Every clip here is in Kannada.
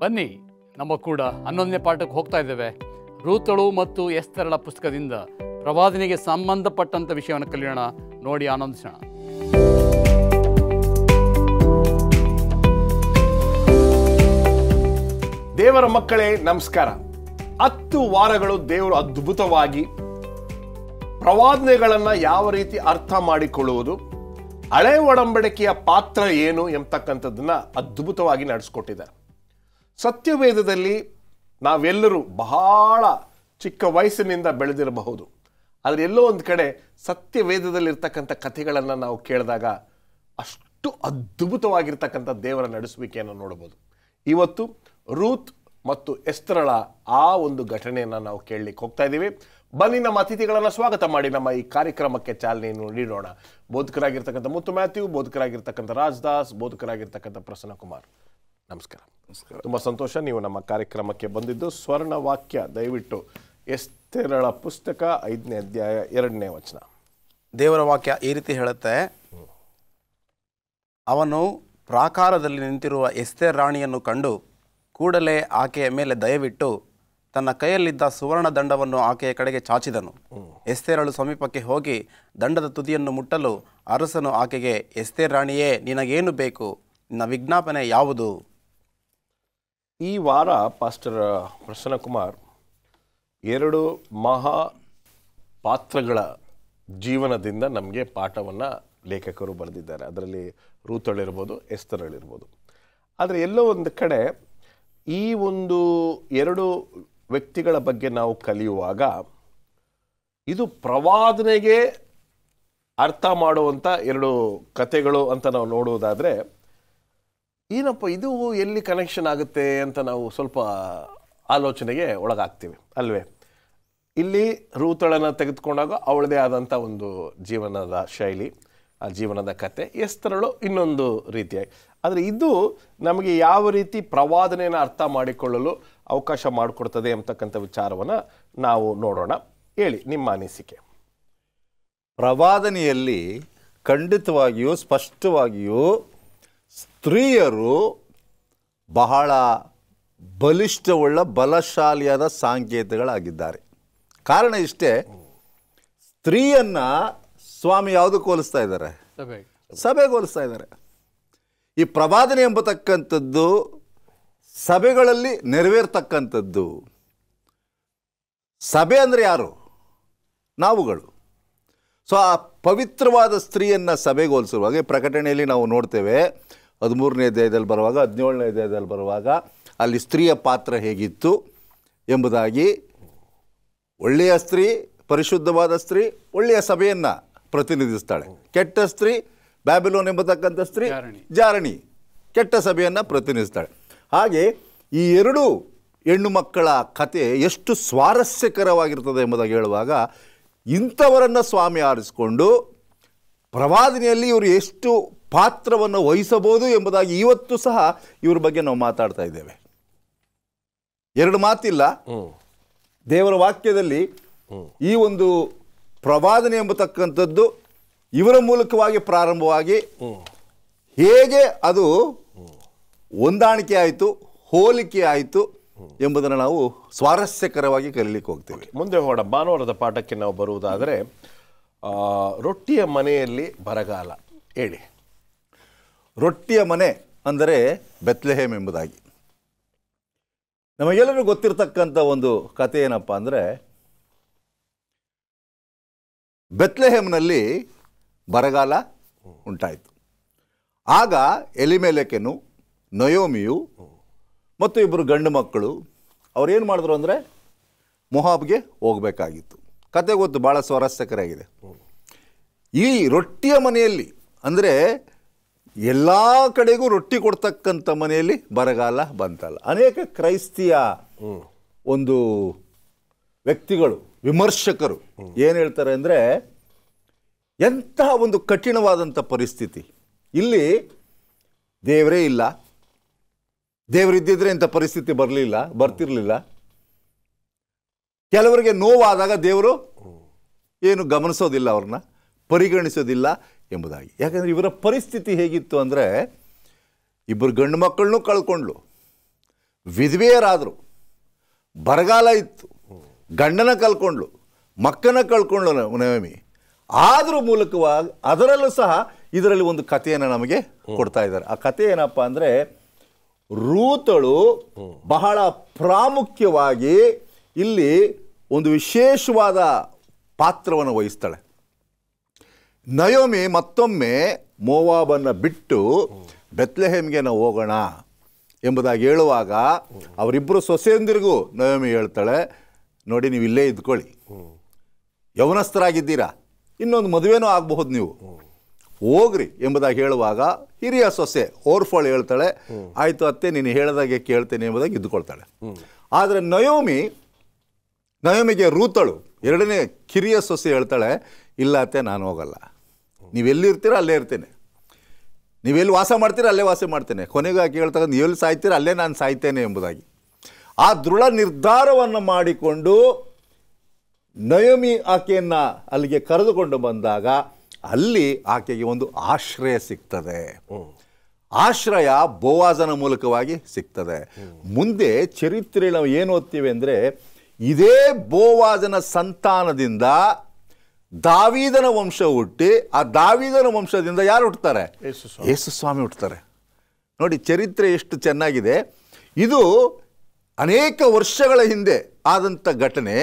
ಬನ್ನಿ ನಮ್ಮ ಕೂಡ 11ನೇ ಪಾಠಕ್ಕೆ ಹೋಗ್ತಾ ಇದ್ದೇವೆ. ರೂತಳು ಮತ್ತು ಎಸ್ತರಳ ಪುಸ್ತಕದಿಂದ ಪ್ರವಾದನೆಗೆ ಸಂಬಂಧಪಟ್ಟಂಥ ವಿಷಯವನ್ನು ಕಲಿಯೋಣ, ನೋಡಿ ಆನಂದಿಸೋಣ. ದೇವರ ಮಕ್ಕಳೇ ನಮಸ್ಕಾರ. 10 ವಾರಗಳು ದೇವರು ಅದ್ಭುತವಾಗಿ ಪ್ರವಾದನೆಗಳನ್ನು ಯಾವ ರೀತಿ ಅರ್ಥ ಮಾಡಿಕೊಳ್ಳುವುದು, ಹಳೆ ಒಡಂಬಡಿಕೆಯ ಪಾತ್ರ ಏನು ಎಂಬತಕ್ಕಂಥದ್ದನ್ನ ಅದ್ಭುತವಾಗಿ ನಡೆಸ್ಕೊಟ್ಟಿದ್ದಾರೆ. ಸತ್ಯವೇದದಲ್ಲಿ ನಾವೆಲ್ಲರೂ ಬಹಳ ಚಿಕ್ಕ ವಯಸ್ಸಿನಿಂದ ಬೆಳೆದಿರಬಹುದು, ಆದರೆ ಎಲ್ಲೋ ಒಂದು ಕಡೆ ಸತ್ಯವೇದದಲ್ಲಿರ್ತಕ್ಕಂಥ ಕಥೆಗಳನ್ನು ನಾವು ಕೇಳಿದಾಗ ಅಷ್ಟು ಅದ್ಭುತವಾಗಿರ್ತಕ್ಕಂಥ ದೇವರ ನಡೆಸುವಿಕೆಯನ್ನು ನೋಡಬಹುದು. ಇವತ್ತು ರೂತ್ ಮತ್ತು ಎಸ್ತರಳ ಆ ಒಂದು ಘಟನೆಯನ್ನು ನಾವು ಕೇಳಲಿಕ್ಕೆ ಹೋಗ್ತಾ ಇದ್ದೀವಿ. ಬನ್ನಿ ನಮ್ಮ ಅತಿಥಿಗಳನ್ನು ಸ್ವಾಗತ ಮಾಡಿ ನಮ್ಮ ಈ ಕಾರ್ಯಕ್ರಮಕ್ಕೆ ಚಾಲನೆಯನ್ನು ನೀಡೋಣ. ಬೋಧಕರಾಗಿರ್ತಕ್ಕಂಥ ಮುತ್ತು ಮ್ಯಾಥ್ಯೂ, ಬೋಧಕರಾಗಿರ್ತಕ್ಕಂಥ ರಾಜದಾಸ್, ಬೋಧಕರಾಗಿರ್ತಕ್ಕಂಥ ಪ್ರಸನ್ನ ಕುಮಾರ್. ನಮಸ್ಕಾರ. ತುಂಬ ಸಂತೋಷ ನೀವು ನಮ್ಮ ಕಾರ್ಯಕ್ರಮಕ್ಕೆ ಬಂದಿದ್ದು. ಸ್ವರ್ಣ ವಾಕ್ಯ ದಯವಿಟ್ಟು ಎಸ್ತರಳ ಪುಸ್ತಕ 5ನೇ ಅಧ್ಯಾಯ 2ನೇ ವಚನ. ದೇವರ ವಾಕ್ಯ ಈ ರೀತಿ ಹೇಳುತ್ತೆ, ಅವನು ಪ್ರಾಕಾರದಲ್ಲಿ ನಿಂತಿರುವ ಎಸ್ತೇರ್ ರಾಣಿಯನ್ನು ಕಂಡು ಕೂಡಲೇ ಆಕೆಯ ಮೇಲೆ ದಯವಿಟ್ಟು ತನ್ನ ಕೈಯಲ್ಲಿದ್ದ ಸುವರ್ಣ ದಂಡವನ್ನು ಆಕೆಯ ಕಡೆಗೆ ಚಾಚಿದನು. ಎಸ್ತೇರಳು ಸಮೀಪಕ್ಕೆ ಹೋಗಿ ದಂಡದ ತುದಿಯನ್ನು ಮುಟ್ಟಲು ಅರಸನು ಆಕೆಗೆ, ಎಸ್ತೇರ್ ರಾಣಿಯೇ, ನಿನಗೇನು ಬೇಕು? ನಿನ್ನ ವಿಜ್ಞಾಪನೆ ಯಾವುದು? ಈ ವಾರ ಪಾಸ್ಟರ್ ಪ್ರಸನ್ನ ಕುಮಾರ್ 2 ಮಹಾ ಪಾತ್ರಗಳ ಜೀವನದಿಂದ ನಮಗೆ ಪಾಠವನ್ನು ಲೇಖಕರು ಬರೆದಿದ್ದಾರೆ. ಅದರಲ್ಲಿ ರೂತಳಿರ್ಬೋದು, ಎಸ್ತರಳಿರ್ಬೋದು. ಆದರೆ ಎಲ್ಲೋ ಒಂದು ಕಡೆ ಈ ಒಂದು 2 ವ್ಯಕ್ತಿಗಳ ಬಗ್ಗೆ ನಾವು ಕಲಿಯುವಾಗ ಇದು ಪ್ರವಾದನೆಗೆ ಅರ್ಥ ಮಾಡುವಂಥ 2 ಕಥೆಗಳು ಅಂತ ನಾವು ನೋಡುವುದಾದರೆ, ಏನಪ್ಪ ಇದು ಎಲ್ಲಿ ಕನೆಕ್ಷನ್ ಆಗುತ್ತೆ ಅಂತ ನಾವು ಸ್ವಲ್ಪ ಆಲೋಚನೆಗೆ ಒಳಗಾಗ್ತೀವಿ ಅಲ್ವೇ. ಇಲ್ಲಿ ರೂತಳನ್ನು ತೆಗೆದುಕೊಂಡಾಗ ಅವಳದೇ ಆದಂಥ ಒಂದು ಜೀವನದ ಶೈಲಿ, ಆ ಜೀವನದ ಕತೆ. ಎಸ್ತರಳು ಇನ್ನೊಂದು ರೀತಿಯಾಗಿ. ಆದರೆ ಇದು ನಮಗೆ ಯಾವ ರೀತಿ ಪ್ರವಾದನೆಯನ್ನು ಅರ್ಥ ಮಾಡಿಕೊಳ್ಳಲು ಅವಕಾಶ ಮಾಡಿಕೊಡ್ತದೆ ಅಂತಕ್ಕಂಥ ವಿಚಾರವನ್ನು ನಾವು ನೋಡೋಣ. ಹೇಳಿ ನಿಮ್ಮ ಅನಿಸಿಕೆ. ಪ್ರವಾದನೆಯಲ್ಲಿ ಖಂಡಿತವಾಗಿಯೂ ಸ್ಪಷ್ಟವಾಗಿಯೂ ಸ್ತ್ರೀಯರು ಬಹಳ ಬಲಿಷ್ಠವುಳ್ಳ ಬಲಶಾಲಿಯಾದ ಸಂಕೇತಗಳಾಗಿದ್ದಾರೆ. ಕಾರಣ ಇಷ್ಟೇ, ಸ್ತ್ರೀಯನ್ನು ಸ್ವಾಮಿ ಯಾವುದಕ್ಕೆ ಹೋಲಿಸ್ತಾ ಇದ್ದಾರೆ? ಸಭೆಗೆ ಹೋಲಿಸ್ತಾ ಇದ್ದಾರೆ. ಈ ಪ್ರವಾದನೆ ಎಂಬತಕ್ಕಂಥದ್ದು ಸಭೆಗಳಲ್ಲಿ ನೆರವೇರ್ತಕ್ಕಂಥದ್ದು. ಸಭೆ ಅಂದರೆ ಯಾರು? ನಾವುಗಳು. ಸೊ ಆ ಪವಿತ್ರವಾದ ಸ್ತ್ರೀಯನ್ನು ಸಭೆಗೆ ಹೋಲಿಸುವಾಗ ಪ್ರಕಟಣೆಯಲ್ಲಿ ನಾವು ನೋಡ್ತೇವೆ, 13ನೇ ಅಧ್ಯಾಯದಲ್ಲಿ ಬರುವಾಗ, 17ನೇ ಅಧ್ಯಾಯದಲ್ಲಿ ಬರುವಾಗ ಅಲ್ಲಿ ಸ್ತ್ರೀಯ ಪಾತ್ರ ಹೇಗಿತ್ತು ಎಂಬುದಾಗಿ. ಒಳ್ಳೆಯ ಸ್ತ್ರೀ, ಪರಿಶುದ್ಧವಾದ ಸ್ತ್ರೀ ಒಳ್ಳೆಯ ಸಭೆಯನ್ನು ಪ್ರತಿನಿಧಿಸ್ತಾಳೆ. ಕೆಟ್ಟ ಸ್ತ್ರೀ, ಬ್ಯಾಬಿಲೋನ್ ಎಂಬತಕ್ಕಂಥ ಸ್ತ್ರೀ ಜಾರಣಿ, ಕೆಟ್ಟ ಸಭೆಯನ್ನು ಪ್ರತಿನಿಧಿಸ್ತಾಳೆ. ಹಾಗೆ ಈ 2 ಹೆಣ್ಣು ಮಕ್ಕಳ ಕತೆ ಎಷ್ಟು ಸ್ವಾರಸ್ಯಕರವಾಗಿರ್ತದೆ ಎಂಬುದಾಗಿ ಹೇಳುವಾಗ, ಇಂಥವರನ್ನು ಸ್ವಾಮಿ ಆರಿಸಿಕೊಂಡು ಪ್ರವಾದನೆಯಲ್ಲಿ ಇವರು ಎಷ್ಟು ಪಾತ್ರವನ್ನು ವಹಿಸಬಹುದು ಎಂಬುದಾಗಿ ಇವತ್ತು ಸಹ ಇವ್ರ ಬಗ್ಗೆ ನಾವು ಮಾತಾಡ್ತಾ ಇದ್ದೇವೆ. 2 ಮಾತಿಲ್ಲ. ದೇವರ ವಾಕ್ಯದಲ್ಲಿ ಈ ಒಂದು ಪ್ರವಾದನೆ ಎಂಬತಕ್ಕಂಥದ್ದು ಇವರ ಮೂಲಕವಾಗಿ ಪ್ರಾರಂಭವಾಗಿ ಹೇಗೆ ಅದು ಹೊಂದಾಣಿಕೆ ಆಯಿತು, ಹೋಲಿಕೆ ಆಯಿತು ಎಂಬುದನ್ನು ನಾವು ಸ್ವಾರಸ್ಯಕರವಾಗಿ ಕಲೀಲಿಕ್ಕೆ ಹೋಗ್ತೀವಿ. ಮುಂದೆ ಭಾನುವಾರದ ಪಾಠಕ್ಕೆ ನಾವು ಬರುವುದಾದರೆ, ರೊಟ್ಟಿಯ ಮನೆಯಲ್ಲಿ ಬರಗಾಲ. ಹೇಳಿ. ರೊಟ್ಟಿಯ ಮನೆ ಅಂದರೆ ಬೆತ್ಲೆಹೇಮ್ ಎಂಬುದಾಗಿ ನಮಗೆಲ್ಲರಿಗೂ ಗೊತ್ತಿರತಕ್ಕಂಥ ಒಂದು ಕಥೆ ಏನಪ್ಪ ಅಂದರೆ, ಬೆತ್ಲೆಹೇಮ್ನಲ್ಲಿ ಬರಗಾಲ ಉಂಟಾಯಿತು. ಆಗ ಎಲಿಮೆಲೆಕನು, ನಯೋಮಿಯು ಮತ್ತು 2 ಗಂಡು ಮಕ್ಕಳು ಅವ್ರೇನು ಮಾಡಿದ್ರು ಅಂದರೆ ಮೊಹಾಬ್ಗೆ ಹೋಗಬೇಕಾಗಿತ್ತು. ಕತೆ ಗೊತ್ತು, ಭಾಳ ಸ್ವಾರಸ್ಯಕರಾಗಿದೆ. ಈ ರೊಟ್ಟಿಯ ಮನೆಯಲ್ಲಿ ಅಂದರೆ ಎಲ್ಲ ಕಡೆಗೂ ರೊಟ್ಟಿ ಕೊಡ್ತಕ್ಕಂಥ ಮನೆಯಲ್ಲಿ ಬರಗಾಲ ಬಂತಲ್ಲ. ಅನೇಕ ಕ್ರೈಸ್ತಿಯ ಒಂದು ವ್ಯಕ್ತಿಗಳು, ವಿಮರ್ಶಕರು ಏನು ಹೇಳ್ತಾರೆ ಅಂದರೆ, ಎಂತಹ ಒಂದು ಕಠಿಣವಾದಂಥ ಪರಿಸ್ಥಿತಿ, ಇಲ್ಲಿ ದೇವರೇ ಇಲ್ಲ, ದೇವರಿದ್ದಿದ್ರೆ ಇಂಥ ಪರಿಸ್ಥಿತಿ ಬರ್ತಿರಲಿಲ್ಲ. ಕೆಲವರಿಗೆ ನೋವಾದಾಗ ದೇವರು ಏನು ಗಮನಿಸೋದಿಲ್ಲ, ಅವ್ರನ್ನ ಪರಿಗಣಿಸೋದಿಲ್ಲ ಎಂಬುದಾಗಿ. ಯಾಕಂದರೆ ಇವರ ಪರಿಸ್ಥಿತಿ ಹೇಗಿತ್ತು ಅಂದರೆ, 2 ಗಂಡು ಮಕ್ಕಳನ್ನೂ ಕಳ್ಕೊಂಡ್ಲು, ವಿಧವೆಯರಾದರು, ಬರಗಾಲ ಇತ್ತು, ಗಂಡನ ಕಳ್ಕೊಂಡ್ಳು, ಮಕ್ಕಳನ್ನ ಕಳ್ಕೊಂಡ್ಳು ನಯೋಮಿ. ಆದರೂ ಮೂಲಕವಾಗಿ ಅದರಲ್ಲೂ ಸಹ ಇದರಲ್ಲಿ ಒಂದು ಕಥೆಯನ್ನು ನಮಗೆ ಕೊಡ್ತಾ ಇದ್ದಾರೆ. ಆ ಕಥೆ ಏನಪ್ಪ ಅಂದರೆ, ರೂತಳು ಬಹಳ ಪ್ರಾಮುಖ್ಯವಾಗಿ ಇಲ್ಲಿ ಒಂದು ವಿಶೇಷವಾದ ಪಾತ್ರವನ್ನು ವಹಿಸ್ತಾಳೆ. ನಯೋಮಿ ಮತ್ತೊಮ್ಮೆ ಮೋವಾಬನ್ನು ಬಿಟ್ಟು ಬೆತ್ಲೆಹೇಮ್ಗೆ ನಾವು ಹೋಗೋಣ ಎಂಬುದಾಗಿ ಹೇಳುವಾಗ ಅವರಿಬ್ಬರು ಸೊಸೆಯಂದಿರಿಗೂ ನಯೋಮಿ ಹೇಳ್ತಾಳೆ, ನೋಡಿ ನೀವು ಇಲ್ಲೇ ಇದ್ಕೊಳ್ಳಿ, ಯೌವನಸ್ಥರಾಗಿದ್ದೀರಾ, ಇನ್ನೊಂದು ಮದುವೆನೂ ಆಗಬಹುದು, ನೀವು ಹೋಗ್ರಿ ಎಂಬುದಾಗಿ ಹೇಳುವಾಗ ಹಿರಿಯ ಸೊಸೆ ಓರ್ಫಾಳು ಹೇಳ್ತಾಳೆ, ಆಯಿತು ಅತ್ತೆ ನೀನು ಹೇಳಿದಾಗೆ ಕೇಳ್ತೇನೆ ಎಂಬುದಾಗಿ ಇದ್ದುಕೊಳ್ತಾಳೆ. ಆದರೆ ನಯೋಮಿಗೆ ರೂತಳು ಎರಡನೇ ಕಿರಿಯ ಸೊಸೆ ಹೇಳ್ತಾಳೆ, ಇಲ್ಲ ಅತ್ತೆ ನಾನು ಹೋಗಲ್ಲ, ನೀವೆಲ್ಲಿರ್ತೀರ ಅಲ್ಲೇ ಇರ್ತೇನೆ, ನೀವೆಲ್ಲಿ ವಾಸ ಮಾಡ್ತೀರ ಅಲ್ಲೇ ವಾಸ ಮಾಡ್ತೇನೆ, ಕೊನೆಗಾಗಿ ಹೇಳ್ತಾಗ ನೀವೆಲ್ಲಿ ಸಾಯ್ತೀರ ಅಲ್ಲೇ ನಾನು ಸಾಯ್ತೇನೆ ಎಂಬುದಾಗಿ ಆ ದೃಢ ನಿರ್ಧಾರವನ್ನು ಮಾಡಿಕೊಂಡು ನಯೋಮಿ ಆಕೆಯನ್ನು ಅಲ್ಲಿಗೆ ಕರೆದುಕೊಂಡು ಬಂದಾಗ ಅಲ್ಲಿ ಆಕೆಗೆ ಒಂದು ಆಶ್ರಯ ಸಿಗ್ತದೆ. ಆಶ್ರಯ ಬೋವಾಜನ ಮೂಲಕವಾಗಿ ಸಿಗ್ತದೆ. ಮುಂದೆ ಚರಿತ್ರೆ ನಾವು ಏನು ಓದ್ತೀವಿ ಅಂದರೆ, ಇದೇ ಬೋವಾಜನ ಸಂತಾನದಿಂದ ದಾವೀದನ ವಂಶ ಹುಟ್ಟಿ, ಆ ದಾವೀದನ ವಂಶದಿಂದ ಯಾರು ಹುಟ್ಟುತ್ತಾರೆ? ಯೇಸು ಸ್ವಾಮಿ ಹುಟ್ಟುತ್ತಾರೆ. ನೋಡಿ ಚರಿತ್ರೆ ಎಷ್ಟು ಚೆನ್ನಾಗಿದೆ. ಇದು ಅನೇಕ ವರ್ಷಗಳ ಹಿಂದೆ ಆದಂಥ ಘಟನೆ.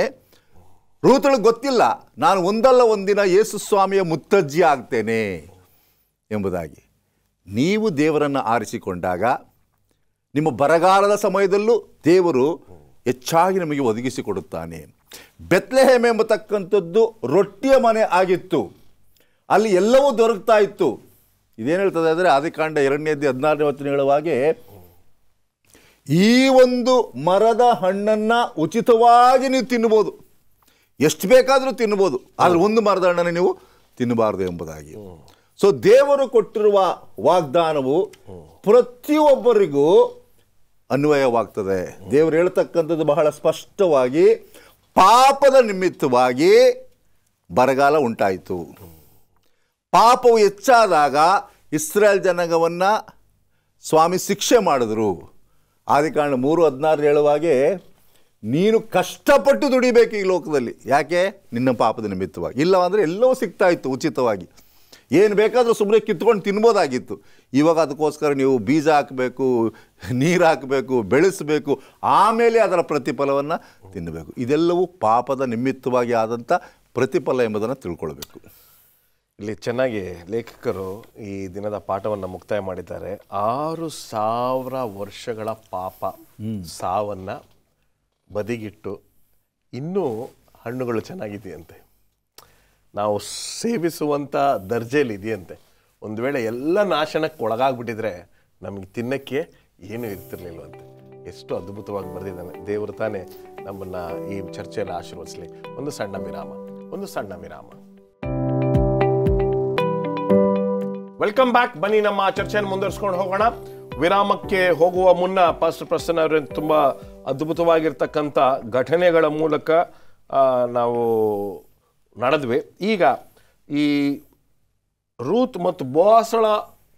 ರೂತಳಿಗೆ ಗೊತ್ತಿಲ್ಲ ನಾನು ಒಂದಲ್ಲ ಒಂದಿನ ಯೇಸು ಸ್ವಾಮಿಯ ಮುತ್ತಜ್ಜಿ ಆಗ್ತೇನೆ ಎಂಬುದಾಗಿ. ನೀವು ದೇವರನ್ನು ಆರಿಸಿಕೊಂಡಾಗ ನಿಮ್ಮ ಬರಗಾಲದ ಸಮಯದಲ್ಲೂ ದೇವರು ಹೆಚ್ಚಾಗಿ ನಮಗೆ ಒದಗಿಸಿಕೊಡುತ್ತಾನೆ. ಬೆತ್ಲೆಹೇಮ್ ಎಂಬತಕ್ಕಂಥದ್ದು ರೊಟ್ಟಿಯ ಮನೆ ಆಗಿತ್ತು, ಅಲ್ಲಿ ಎಲ್ಲವೂ ದೊರಕ್ತಾ ಇತ್ತು. ಇದೇನು ಹೇಳ್ತದೆ ಅಂದರೆ, ಆದಿಕಾಂಡ 2:16 ಹೇಳುವ ಹಾಗೆ, ಈ ಒಂದು ಮರದ ಹಣ್ಣನ್ನು ಉಚಿತವಾಗಿ ನೀವು ತಿನ್ಬೋದು, ಎಷ್ಟು ಬೇಕಾದರೂ ತಿನ್ಬೋದು, ಆದರೆ ಒಂದು ಮರದ ಹಣ್ಣನ್ನು ನೀವು ತಿನ್ನಬಾರದು ಎಂಬುದಾಗಿ. ಸೊ ದೇವರು ಕೊಟ್ಟಿರುವ ವಾಗ್ದಾನವು ಪ್ರತಿಯೊಬ್ಬರಿಗೂ ಅನ್ವಯವಾಗ್ತದೆ. ದೇವರು ಹೇಳ್ತಕ್ಕಂಥದ್ದು ಬಹಳ ಸ್ಪಷ್ಟವಾಗಿ, ಪಾಪದ ನಿಮಿತ್ತವಾಗಿ ಬರಗಾಲ ಉಂಟಾಯಿತು. ಪಾಪವು ಹೆಚ್ಚಾದಾಗ ಇಸ್ರಾಯೇಲ್ ಜನಾಂಗವನ್ನು ಸ್ವಾಮಿ ಶಿಕ್ಷೆ ಮಾಡಿದ್ರು. ಆದಿಕಾಂಡ 3:16 ಹೇಳುವ ಹಾಗೆ, ನೀನು ಕಷ್ಟಪಟ್ಟು ದುಡಿಬೇಕು ಈ ಲೋಕದಲ್ಲಿ. ಯಾಕೆ? ನಿನ್ನ ಪಾಪದ ನಿಮಿತ್ತವಾಗಿ. ಇಲ್ಲವಂದರೆ ಎಲ್ಲವೂ ಸಿಗ್ತಾ ಇತ್ತು ಉಚಿತವಾಗಿ, ಏನು ಬೇಕಾದರೂ ಸುಮ್ಮನೆ ಕಿತ್ಕೊಂಡು ತಿನ್ಬೋದಾಗಿತ್ತು. ಇವಾಗ ಅದಕ್ಕೋಸ್ಕರ ನೀವು ಬೀಜ ಹಾಕಬೇಕು, ನೀರು ಹಾಕಬೇಕು, ಬೆಳೆಸಬೇಕು, ಆಮೇಲೆ ಅದರ ಪ್ರತಿಫಲವನ್ನು ತಿನ್ನಬೇಕು. ಇದೆಲ್ಲವೂ ಪಾಪದ ನಿಮಿತ್ತವಾಗಿ ಆದಂಥ ಪ್ರತಿಫಲ ಎಂಬುದನ್ನು ತಿಳ್ಕೊಳ್ಬೇಕು. ಇಲ್ಲಿ ಚೆನ್ನಾಗಿ ಲೇಖಕರು ಈ ದಿನದ ಪಾಠವನ್ನು ಮುಕ್ತಾಯ ಮಾಡಿದ್ದಾರೆ. 6,000 ವರ್ಷಗಳ ಪಾಪ ಸಾವನ್ನು ಬದಿಗಿಟ್ಟು ಇನ್ನೂ ಹಣ್ಣುಗಳು ಚೆನ್ನಾಗಿದೆಯಂತೆ, ನಾವು ಸೇವಿಸುವಂಥ ದರ್ಜೆಯಲ್ಲಿ ಇದೆಯಂತೆ. ಒಂದು ವೇಳೆ ಎಲ್ಲ ನಾಶನಕ್ಕೆ ಒಳಗಾಗ್ಬಿಟ್ಟಿದ್ರೆ ನಮಗೆ ತಿನ್ನಕ್ಕೆ ಏನೂ ಇರ್ತಿರ್ಲಿಲ್ವಂತೆ. ಎಷ್ಟು ಅದ್ಭುತವಾಗಿ ಬರೆದಿದ್ದಾನೆ ದೇವರು. ತಾನೇ ನಮ್ಮನ್ನು ಈ ಚರ್ಚೆಯಲ್ಲಿ ಆಶೀರ್ವದಿಸಲಿ. ಒಂದು ಸಣ್ಣ ವಿರಾಮ. Welcome back. ಬನ್ನಿ ನಮ್ಮ ಚರ್ಚೆಯನ್ನು ಮುಂದುವರಿಸ್ಕೊಂಡು ಹೋಗೋಣ. ವಿರಾಮಕ್ಕೆ ಹೋಗುವ ಮುನ್ನ ಪಾಸ್ಟರ್ ಪ್ರಸನ್ನ ಅವರ ತುಂಬ ಅದ್ಭುತವಾಗಿರ್ತಕ್ಕಂಥ ಘಟನೆಗಳ ಮೂಲಕ ನಾವು ನಡೆದ್ವಿ. ಈಗ ಈ ರೂತ್ ಮತ್ತು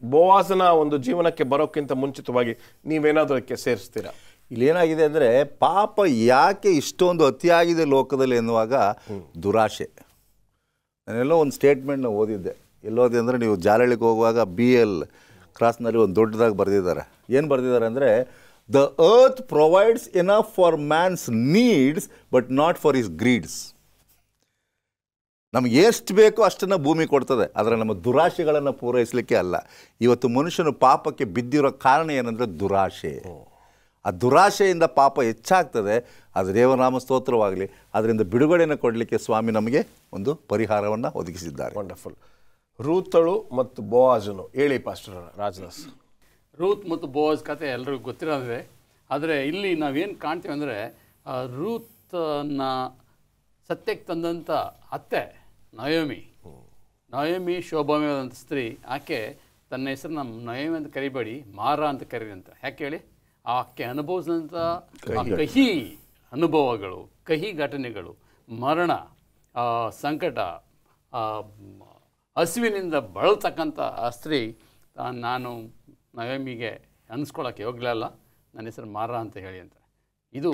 ಬೋವಾಜನ ಒಂದು ಜೀವನಕ್ಕೆ ಬರೋಕ್ಕಿಂತ ಮುಂಚಿತವಾಗಿ ನೀವೇನಾದರೂ ಅದಕ್ಕೆ ಸೇರಿಸ್ತೀರಾ? ಇಲ್ಲೇನಾಗಿದೆ ಅಂದರೆ, ಪಾಪ ಯಾಕೆ ಇಷ್ಟೊಂದು ಅತಿಯಾಗಿದೆ ಲೋಕದಲ್ಲಿ ಎನ್ನುವಾಗ ದುರಾಶೆ. ನಾನೆಲ್ಲೋ ಒಂದು ಸ್ಟೇಟ್ಮೆಂಟ್ನ ಓದಿದ್ದೆ. ಎಲ್ಲೋದೆ ಅಂದರೆ, ನೀವು ಜಾಲಹಳ್ಳಿಗೆ ಹೋಗುವಾಗ BL ಕ್ರಾಸ್ನಲ್ಲಿ ಒಂದು ದೊಡ್ಡದಾಗಿ ಬರೆದಿದ್ದಾರೆ. ಏನು ಬರೆದಿದ್ದಾರೆ ಅಂದರೆ, the earth provides enough for man's needs but not for his greeds. ನಮಗೆ ಎಷ್ಟು ಬೇಕೋ ಅಷ್ಟನ್ನು ಭೂಮಿ ಕೊಡ್ತದೆ, ಆದರೆ ನಮ್ಮ ದುರಾಶೆಗಳನ್ನು ಪೂರೈಸಲಿಕ್ಕೆ ಅಲ್ಲ. ಇವತ್ತು ಮನುಷ್ಯನು ಪಾಪಕ್ಕೆ ಬಿದ್ದಿರೋ ಕಾರಣ ಏನಂದರೆ ದುರಾಶೆ. ಆ ದುರಾಶೆಯಿಂದ ಪಾಪ ಹೆಚ್ಚಾಗ್ತದೆ. ಅದು ದೇವನಾಮ ಸ್ತೋತ್ರವಾಗಲಿ. ಅದರಿಂದ ಬಿಡುಗಡೆಯನ್ನು ಕೊಡಲಿಕ್ಕೆ ಸ್ವಾಮಿ ನಮಗೆ ಒಂದು ಪರಿಹಾರವನ್ನು ಒದಗಿಸಿದ್ದಾರೆ. ವಂಡರ್ಫುಲ್. ರೂತಳು ಮತ್ತು ಬೋವಾಜನು ಹೇಳಿ ಪಾಸ್ಟರ್ ರಾಜದಾಸ್. ರೂತ್ ಮತ್ತು ಬೋವಾಜ್ ಕತೆ ಎಲ್ರಿಗೂ ಗೊತ್ತಿರೋದಿದೆ. ಆದರೆ ಇಲ್ಲಿ ನಾವೇನು ಕಾಣ್ತೀವಿ ಅಂದರೆ, ರೂತನ್ನ ಸತ್ಯಕ್ಕೆ ತಂದಂಥ ಅತ್ತೆ ನಯೋಮಿ ಶೋಭಾಮಯವಾದಂಥ ಸ್ತ್ರೀ. ಆಕೆ ತನ್ನ ಹೆಸರನ್ನ ನಯೋಮಿ ಅಂತ ಕರಿಬೇಡಿ, ಮಾರ ಅಂತ ಕರೀರಿ ಅಂತ. ಯಾಕೆ ಹೇಳಿ? ಆಕೆ ಅನುಭವಿಸಿದಂಥ ಕಹಿ ಅನುಭವಗಳು, ಕಹಿ ಘಟನೆಗಳು, ಮರಣ, ಸಂಕಟ, ಹಸಿವಿನಿಂದ ಬಳಲ್ತಕ್ಕಂಥ ಆ ಸ್ತ್ರೀ ನಾನು ನಯೋಮಿಗೆ ಅನ್ನಿಸ್ಕೊಳ್ಳೋಕ್ಕೆ ಹೋಗಲಿಲ್ಲ. ನನ್ನ ಹೆಸರು ಮಾರ ಅಂತ ಹೇಳಿ ಅಂತ. ಇದು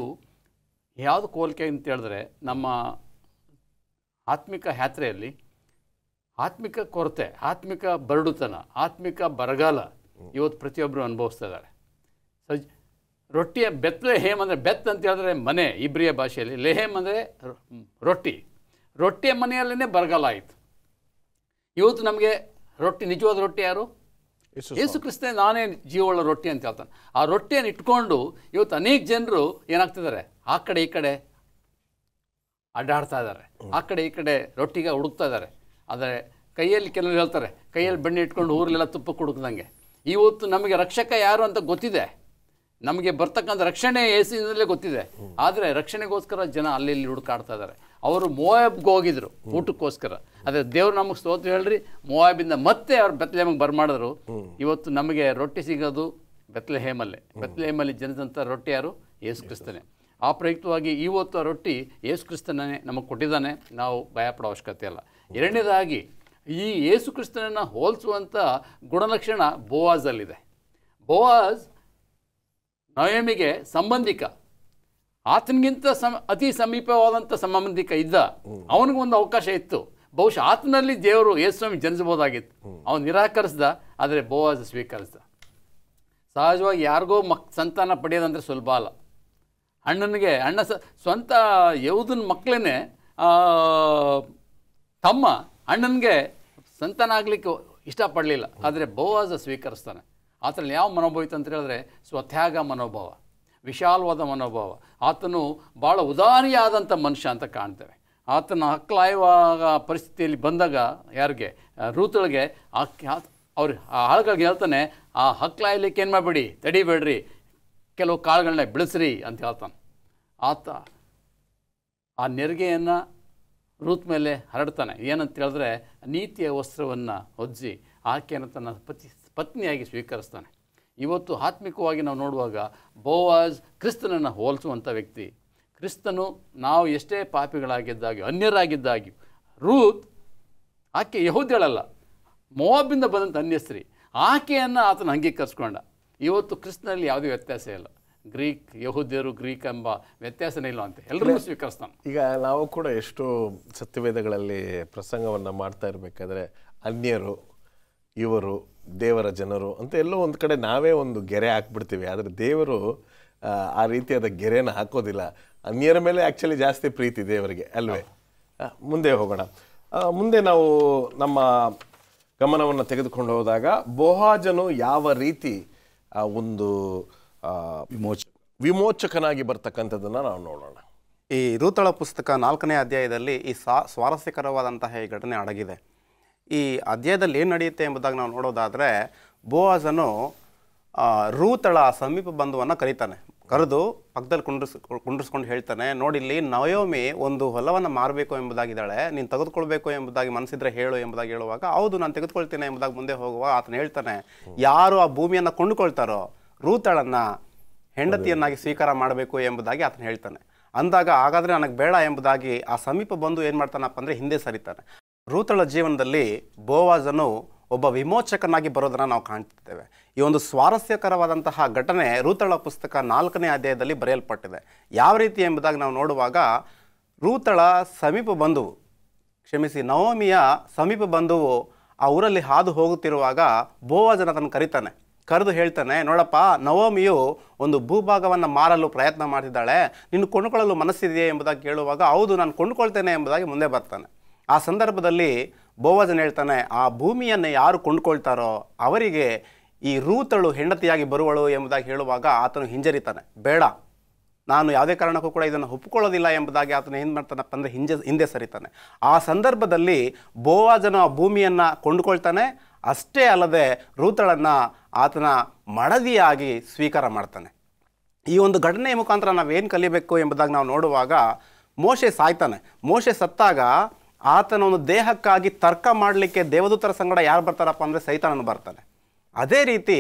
ಯಾವುದು ಹೋಲಿಕೆ ಅಂತ ಹೇಳಿದ್ರೆ, ನಮ್ಮ ಆತ್ಮಿಕ ಯಾತ್ರೆಯಲ್ಲಿ ಆತ್ಮಿಕ ಕೊರತೆ, ಆತ್ಮಿಕ ಬರಡುತನ, ಆತ್ಮಿಕ ಬರಗಾಲ ಇವತ್ತು ಪ್ರತಿಯೊಬ್ಬರು ಅನುಭವಿಸ್ತಾ ಇದ್ದಾರೆ. ರೊಟ್ಟಿಯ ಲೆಹೇಮ್ ಅಂದರೆ ಬೆತ್ ಅಂತ ಹೇಳಿದ್ರೆ ಮನೆ ಇಬ್ರಿಯ ಭಾಷೆಯಲ್ಲಿ, ಲೆಹೇಮ್ ಅಂದರೆ ರೊಟ್ಟಿಯ ಮನೆಯಲ್ಲೇ ಬರಗಾಲ ಆಯಿತು. ಇವತ್ತು ನಮಗೆ ರೊಟ್ಟಿ, ನಿಜವಾದ ರೊಟ್ಟಿ ಯಾರು? ಯೇಸು ಕ್ರಿಸ್ತನೇ ನಾನೇ ಜೀವವುಳ್ಳ ರೊಟ್ಟಿ ಅಂತ ಹೇಳ್ತಾನೆ. ಆ ರೊಟ್ಟಿಯನ್ನು ಇಟ್ಕೊಂಡು ಇವತ್ತು ಅನೇಕ ಜನರು ಏನಾಗ್ತಿದ್ದಾರೆ, ಆ ಕಡೆ ಈ ಕಡೆ ಅಡ್ಡಾಡ್ತಾ ಇದ್ದಾರೆ, ಆ ಕಡೆ ಈ ಕಡೆ ರೊಟ್ಟಿಗೆ ಹುಡುಕ್ತಾ ಇದ್ದಾರೆ. ಆದರೆ ಕೈಯಲ್ಲಿ ಕೆಲವರು ಹೇಳ್ತಾರೆ, ಕೈಯಲ್ಲಿ ಬೆಣ್ಣೆ ಇಟ್ಕೊಂಡು ಊರಲ್ಲೆಲ್ಲ ತುಪ್ಪ ಕುಡುಕ್ದಂಗೆ. ಇವತ್ತು ನಮಗೆ ರಕ್ಷಕ ಯಾರು ಅಂತ ಗೊತ್ತಿದೆ, ನಮಗೆ ಬರ್ತಕ್ಕಂಥ ರಕ್ಷಣೆ ಯೇಸುವಿನಲ್ಲೇ ಗೊತ್ತಿದೆ. ಆದರೆ ರಕ್ಷಣೆಗೋಸ್ಕರ ಜನ ಅಲ್ಲಿ ಇಲ್ಲಿ ಹುಡುಕಾಡ್ತಾ ಇದ್ದಾರೆ. ಅವರು ಮೋಯಾಬ್ಗೆ ಹೋಗಿದ್ರು ಊಟಕ್ಕೋಸ್ಕರ. ಅದೇ ದೇವ್ರು ನಮಗೆ ಸ್ತೋತ್ರ ಹೇಳ್ರಿ, ಮೋಯಾಬಿಂದ ಮತ್ತೆ ಅವ್ರು ಬೆತ್ಲೆಹೇಮಿಗೆ ಬರ್ಮಾಡಿದ್ರು. ಇವತ್ತು ನಮಗೆ ರೊಟ್ಟಿ ಸಿಗೋದು ಬೆತ್ಲೆಹೇಮಲ್ಲಿ ಜನದಂಥ ರೊಟ್ಟಿ ಯಾರು? ಯೇಸು ಕ್ರಿಸ್ತನೇ. ಆ ಪ್ರಯುಕ್ತವಾಗಿ ಇವತ್ತು ಆ ರೊಟ್ಟಿ ಯೇಸು ಕ್ರಿಸ್ತನೇ ನಮಗೆ ಕೊಟ್ಟಿದ್ದಾನೆ, ನಾವು ಭಯಪಡೋ ಅವಶ್ಯಕತೆ ಇಲ್ಲ. ಎರಡನೇದಾಗಿ, ಈ ಯೇಸು ಕ್ರಿಸ್ತನನ್ನು ಹೋಲಿಸುವಂಥ ಗುಣಲಕ್ಷಣ ಬೋವಾಜಲ್ಲಿದೆ. ಬೋವಾಜ್ ನಯೋಮಿಗೆ ಸಂಬಂಧಿಕ, ಆತನಿಗಿಂತ ಅತಿ ಸಮೀಪವಾದಂಥ ಸಂಬಂಧಿಕ ಇದ್ದ. ಅವನಿಗೊಂದು ಅವಕಾಶ ಇತ್ತು, ಬಹುಶಃ ಆತನಲ್ಲಿ ದೇವರು ಯೇಸುಸ್ವಾಮಿ ಜನಿಸಬಹುದಾಗಿತ್ತು. ಅವನು ನಿರಾಕರಿಸ್ದ, ಆದರೆ ಬೋವಾಜ್ ಸ್ವೀಕರಿಸ್ದ. ಸಹಜವಾಗಿ ಯಾರಿಗೋ ಸಂತಾನ ಪಡೆಯೋದಂದರೆ ಸುಲಭ ಅಲ್ಲ. ಅಣ್ಣ ಸ್ವಂತ ಯೌದನ ಮಕ್ಕಳನ್ನೇ ತಮ್ಮ ಅಣ್ಣನಿಗೆ ಸಂತಾನ ಆಗಲಿಕ್ಕೆ ಇಷ್ಟಪಡಲಿಲ್ಲ, ಆದರೆ ಬೋವಾಜ ಸ್ವೀಕರಿಸ್ತಾನೆ. ಆತನಲ್ಲಿ ಯಾವ ಮನೋಭಾವ ಇತ್ತು ಅಂತ ಹೇಳಿದ್ರೆ ಸ್ವತ್ಯಾಗ ಮನೋಭಾವ, ವಿಶಾಲವಾದ ಮನೋಭಾವ. ಆತನು ಭಾಳ ಉದಾರಿಯಾದಂಥ ಮನುಷ್ಯ ಅಂತ ಕಾಣ್ತೇವೆ. ಆತನ ಹಕ್ಕಲಾಯುವಾಗ ಪರಿಸ್ಥಿತಿಯಲ್ಲಿ ಬಂದಾಗ ಯಾರಿಗೆ, ರೂತಳಿಗೆ ಅವ್ರು ಆ ಆಳುಗಳಿಗೆ ಹೇಳ್ತಾನೆ, ಆ ಹಕ್ಕಲಾಯಲಿಕ್ಕೆ ಏನು ಮಾಡಬೇಡಿ, ತಡಿಬೇಡ್ರಿ, ಕೆಲವು ಕಾಳುಗಳನ್ನ ಬೆಳೆಸ್ರಿ ಅಂತ ಹೇಳ್ತಾನೆ. ಆತ ಆ ನೆರಿಗೆಯನ್ನು ರೂತ್ ಮೇಲೆ ಹರಡ್ತಾನೆ. ಏನಂತ ಹೇಳಿದ್ರೆ, ನೀತಿಯ ವಸ್ತ್ರವನ್ನು ಹೊದಿಸಿ ಆಕೆಯನ್ನು ತನ್ನ ಪತ್ನಿಯಾಗಿ ಸ್ವೀಕರಿಸ್ತಾನೆ. ಇವತ್ತು ಆತ್ಮಿಕವಾಗಿ ನಾವು ನೋಡುವಾಗ ಬೋವಾಜ್ ಕ್ರಿಸ್ತನನ್ನು ಹೋಲಿಸುವಂಥ ವ್ಯಕ್ತಿ. ಕ್ರಿಸ್ತನು ನಾವು ಎಷ್ಟೇ ಪಾಪಿಗಳಾಗಿದ್ದಾಗಿ, ಅನ್ಯರಾಗಿದ್ದಾಗಿ, ರೂತ್ ಆಕೆ ಯಹೂದ್ಯಳಲ್ಲ, ಮೋವಾಬಿಂದ ಬಂದಂಥ ಅನ್ಯ ಸ್ತ್ರೀ, ಆಕೆಯನ್ನು ಆತನ ಅಂಗೀಕರಿಸ್ಕೊಂಡ. ಇವತ್ತು ಕ್ರಿಸ್ತನಲ್ಲಿ ಯಾವುದೇ ವ್ಯತ್ಯಾಸ ಇಲ್ಲ. ಗ್ರೀಕ್ ಯಹೂದ್ಯರು ಗ್ರೀಕ್ ಎಂಬ ವ್ಯತ್ಯಾಸನೇ ಇಲ್ಲ ಅಂತ ಎಲ್ಲರೂ ಸ್ವೀಕರಿಸ್ತಾನೆ. ಈಗ ನಾವು ಕೂಡ ಎಷ್ಟೋ ಸತ್ಯವೇದಗಳಲ್ಲಿ ಪ್ರಸಂಗವನ್ನು ಮಾಡ್ತಾ ಇರಬೇಕಾದ್ರೆ ಅನ್ಯರು, ಇವರು ದೇವರ ಜನರು ಅಂತ ಎಲ್ಲೋ ಒಂದು ಕಡೆ ನಾವೇ ಒಂದು ಗೆರೆ ಹಾಕ್ಬಿಡ್ತೀವಿ. ಆದರೆ ದೇವರು ಆ ರೀತಿಯಾದ ಗೆರೆನ ಹಾಕೋದಿಲ್ಲ. ಅನ್ಯರ ಮೇಲೆ ಆ್ಯಕ್ಚುಲಿ ಜಾಸ್ತಿ ಪ್ರೀತಿ ದೇವರಿಗೆ, ಅಲ್ವೇ? ಮುಂದೆ ಹೋಗೋಣ. ಮುಂದೆ ನಾವು ನಮ್ಮ ಗಮನವನ್ನು ತೆಗೆದುಕೊಂಡು ಹೋದಾಗ ಬೋಹಾಜನು ಯಾವ ರೀತಿ ಒಂದು ವಿಮೋಚಕನಾಗಿ ಬರ್ತಕ್ಕಂಥದ್ದನ್ನು ನಾವು ನೋಡೋಣ. ಈ ರೂತಳ ಪುಸ್ತಕ 4ನೇ ಅಧ್ಯಾಯದಲ್ಲಿ ಈ ಸ್ವಾರಸ್ಯಕರವಾದಂತಹ ಈ ಘಟನೆ ಅಡಗಿದೆ. ಈ ಅಧ್ಯಾಯದಲ್ಲಿ ಏನು ನಡೆಯುತ್ತೆ ಎಂಬುದಾಗಿ ನಾವು ನೋಡೋದಾದರೆ, ಬೋವಾಜನು ರೂತಳ ಸಮೀಪ ಬಂಧುವನ್ನು ಕರೀತಾನೆ. ಕರೆದು ಪಕ್ಕದಲ್ಲಿ ಕುಂಡ್ರಿಸ್ಕೊಂಡು ಹೇಳ್ತಾನೆ, ನೋಡಿಲ್ಲಿ ನಯೋಮಿ ಒಂದು ಹೊಲವನ್ನು ಮಾರಬೇಕು ಎಂಬುದಾಗಿದ್ದಾಳೆ, ನೀನು ತೆಗೆದುಕೊಳ್ಬೇಕು ಎಂಬುದಾಗಿ ಮನಸ್ಸಿದ್ರೆ ಹೇಳು ಎಂಬುದಾಗಿ ಹೇಳುವಾಗ, ಹೌದು ನಾನು ತೆಗೆದುಕೊಳ್ತೇನೆ ಎಂಬುದಾಗಿ ಮುಂದೆ ಹೋಗುವಾಗ ಆತನು ಹೇಳ್ತಾನೆ, ಯಾರು ಆ ಭೂಮಿಯನ್ನು ಕೊಂಡುಕೊಳ್ತಾರೋ ರೂತಳನ್ನು ಹೆಂಡತಿಯನ್ನಾಗಿ ಸ್ವೀಕಾರ ಮಾಡಬೇಕು ಎಂಬುದಾಗಿ ಆತನು ಹೇಳ್ತಾನೆ. ಅಂದಾಗ ಹಾಗಾದರೆ ನನಗೆ ಬೇಡ ಎಂಬುದಾಗಿ ಆ ಸಮೀಪ ಬಂದು ಏನು ಮಾಡ್ತಾನಪ್ಪ ಅಂದರೆ ಹಿಂದೆ ಸರಿತಾನೆ. ರೂತಳ ಜೀವನದಲ್ಲಿ ಬೋವಾಜನು ಒಬ್ಬ ವಿಮೋಚಕನಾಗಿ ಬರೋದನ್ನು ನಾವು ಕಾಣ್ತಿದ್ದೇವೆ. ಈ ಒಂದು ಸ್ವಾರಸ್ಯಕರವಾದಂತಹ ಘಟನೆ ರೂತಳ ಪುಸ್ತಕ 4ನೇ ಅಧ್ಯಾಯದಲ್ಲಿ ಬರೆಯಲ್ಪಟ್ಟಿದೆ. ಯಾವ ರೀತಿ ಎಂಬುದಾಗಿ ನಾವು ನೋಡುವಾಗ, ರೂತಳ ಸಮೀಪ ಬಂಧುವು, ನವೋಮಿಯ ಸಮೀಪ ಬಂಧುವು ಆ ಊರಲ್ಲಿ ಹಾದು ಹೋಗುತ್ತಿರುವಾಗ ಬೋವಾಜನ ತನ್ನ ಕರೀತಾನೆ. ಕರೆದು ಹೇಳ್ತಾನೆ, ನೋಡಪ್ಪ, ನವೋಮಿಯು ಒಂದು ಭೂಭಾಗವನ್ನು ಮಾರಲು ಪ್ರಯತ್ನ ಮಾಡ್ತಿದ್ದಾಳೆ, ನೀನು ಕೊಂಡುಕೊಳ್ಳಲು ಮನಸ್ಸಿದೆಯೇ ಎಂಬುದಾಗಿ ಕೇಳುವಾಗ, ಹೌದು ನಾನು ಕೊಂಡುಕೊಳ್ತೇನೆ ಎಂಬುದಾಗಿ ಮುಂದೆ ಬರ್ತಾನೆ. ಆ ಸಂದರ್ಭದಲ್ಲಿ ಬೋವಾಜನ್ ಹೇಳ್ತಾನೆ, ಆ ಭೂಮಿಯನ್ನು ಯಾರು ಕೊಂಡುಕೊಳ್ತಾರೋ ಅವರಿಗೆ ಈ ರೂತಳು ಹೆಂಡತಿಯಾಗಿ ಬರುವಳು ಎಂಬುದಾಗಿ ಹೇಳುವಾಗ ಆತನು ಹಿಂಜರಿತಾನೆ. ಬೇಡ, ನಾನು ಯಾವುದೇ ಕಾರಣಕ್ಕೂ ಕೂಡ ಇದನ್ನು ಒಪ್ಪಿಕೊಳ್ಳೋದಿಲ್ಲ ಎಂಬುದಾಗಿ ಆತನು ಏನು ಮಾಡ್ತಾನಪ್ಪ ಅಂದರೆ ಹಿಂದೆ ಸರಿತಾನೆ. ಆ ಸಂದರ್ಭದಲ್ಲಿ ಬೋವಾಜನು ಆ ಭೂಮಿಯನ್ನು ಕೊಂಡುಕೊಳ್ತಾನೆ. ಅಷ್ಟೇ ಅಲ್ಲದೆ ರೂತಳನ್ನು ಆತನ ಮಡದಿಯಾಗಿ ಸ್ವೀಕಾರ ಮಾಡ್ತಾನೆ. ಈ ಒಂದು ಘಟನೆಯ ಮುಖಾಂತರ ನಾವೇನು ಕಲಿಬೇಕು ಎಂಬುದಾಗಿ ನಾವು ನೋಡುವಾಗ, ಮೋಶೆ ಸಾಯ್ತಾನೆ. ಮೋಶೆ ಸತ್ತಾಗ ಆತನ ಒಂದು ದೇಹಕ್ಕಾಗಿ ತರ್ಕ ಮಾಡಲಿಕ್ಕೆ ದೇವದೂತರ ಸಂಗಡ ಯಾರು ಬರ್ತಾರಪ್ಪ ಅಂದರೆ ಸೈತಾನನು ಬರ್ತಾನೆ. ಅದೇ ರೀತಿ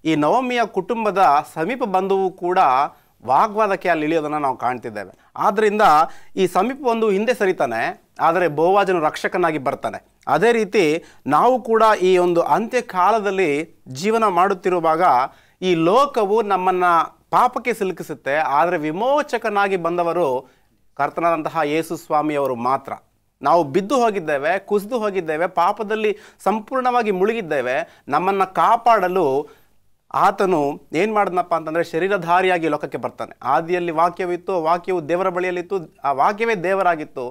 ಈ ನವಮಿಯ ಕುಟುಂಬದ ಸಮೀಪ ಬಂಧುವು ಕೂಡ ವಾಗ್ವಾದಕ್ಕೆ ಅಲ್ಲಿ ಇಳಿಯೋದನ್ನು ನಾವು ಕಾಣ್ತಿದ್ದೇವೆ. ಆದ್ದರಿಂದ ಈ ಸಮೀಪ ಬಂಧು ಹಿಂದೆ ಸರಿತಾನೆ, ಆದರೆ ಬೋವಾಜನು ರಕ್ಷಕನಾಗಿ ಬರ್ತಾನೆ. ಅದೇ ರೀತಿ ನಾವು ಕೂಡ ಈ ಒಂದು ಅಂತ್ಯಕಾಲದಲ್ಲಿ ಜೀವನ ಮಾಡುತ್ತಿರುವಾಗ ಈ ಲೋಕವು ನಮ್ಮನ್ನು ಪಾಪಕ್ಕೆ ಸಿಲುಕಿಸುತ್ತೆ. ಆದರೆ ವಿಮೋಚಕನಾಗಿ ಬಂದವರು ಕರ್ತನಾದಂತಹ ಯೇಸು ಸ್ವಾಮಿಯವರು ಮಾತ್ರ. ನಾವು ಬಿದ್ದು ಹೋಗಿದ್ದೇವೆ, ಕುಸಿದು ಹೋಗಿದ್ದೇವೆ, ಪಾಪದಲ್ಲಿ ಸಂಪೂರ್ಣವಾಗಿ ಮುಳುಗಿದ್ದೇವೆ. ನಮ್ಮನ್ನು ಕಾಪಾಡಲು ಆತನು ಏನು ಮಾಡಿದ್ನಪ್ಪ ಅಂತಂದರೆ ಶರೀರಧಾರಿಯಾಗಿ ಲೋಕಕ್ಕೆ ಬರ್ತಾನೆ. ಆದಿಯಲ್ಲಿ ವಾಕ್ಯವಿತ್ತು, ವಾಕ್ಯವು ದೇವರ ಬಳಿಯಲ್ಲಿತ್ತು, ಆ ವಾಕ್ಯವೇ ದೇವರಾಗಿತ್ತು.